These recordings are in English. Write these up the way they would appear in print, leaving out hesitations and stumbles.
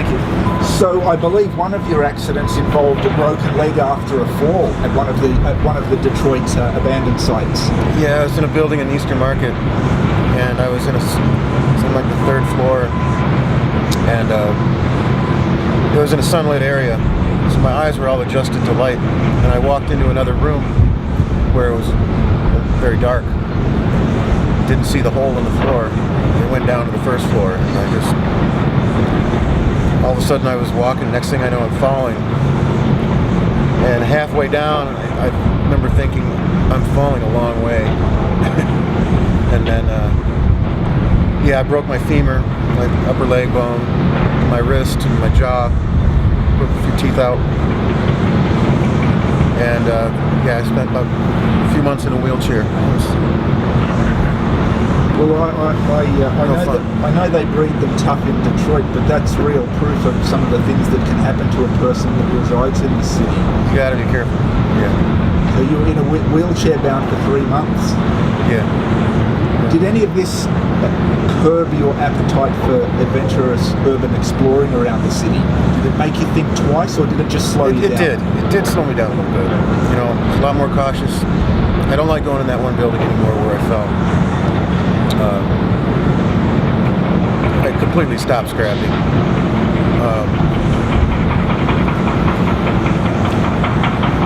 Thank you. So I believe one of your accidents involved a broken leg after a fall at one of the Detroit abandoned sites. Yeah, I was in a building in Eastern Market, and I was in like the third floor, and it was in a sunlit area, so my eyes were all adjusted to light, and I walked into another room where it was very dark. Didn't see the hole in the floor. It went down to the first floor, and I just, all of a sudden I was walking, next thing I know I'm falling, and halfway down I remember thinking I'm falling a long way. And then I broke my femur, my upper leg bone, my wrist, and my jaw, broke a few teeth out, and I spent about a few months in a wheelchair. Well, I know they breed them tough in Detroit, but that's real proof of some of the things that can happen to a person that resides in the city. You gotta be careful. Yeah. So you were in a wheelchair bound for 3 months. Yeah. Did any of this curb your appetite for adventurous urban exploring around the city? Did it make you think twice, or did it just slow you down? It did slow me down a little bit. You know, a lot more cautious. I don't like going in that one building anymore where I fell. I completely stopped scrapping.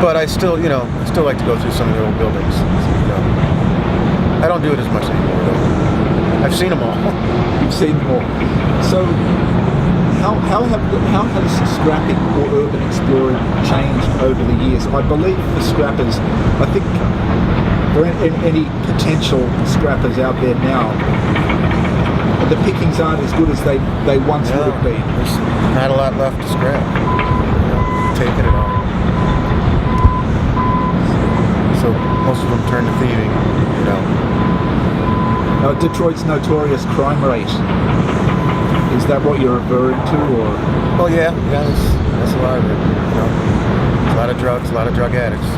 But I still like to go through some of the old buildings. You know, I don't do it as much anymore, though. I've seen them all. You've seen them all. So, how has scrapping or urban exploring changed over the years? I believe for scrappers, I think for any potential scrappers out there now, the pickings aren't as good as they once would have been. There's not a lot left to scrap. You know, taking it all. So most of them turn to thieving. You know. Detroit's notorious crime rate. Is that what you're referring to, or? Oh yeah, that's a lot of it. You know, a lot of drugs, a lot of drug addicts.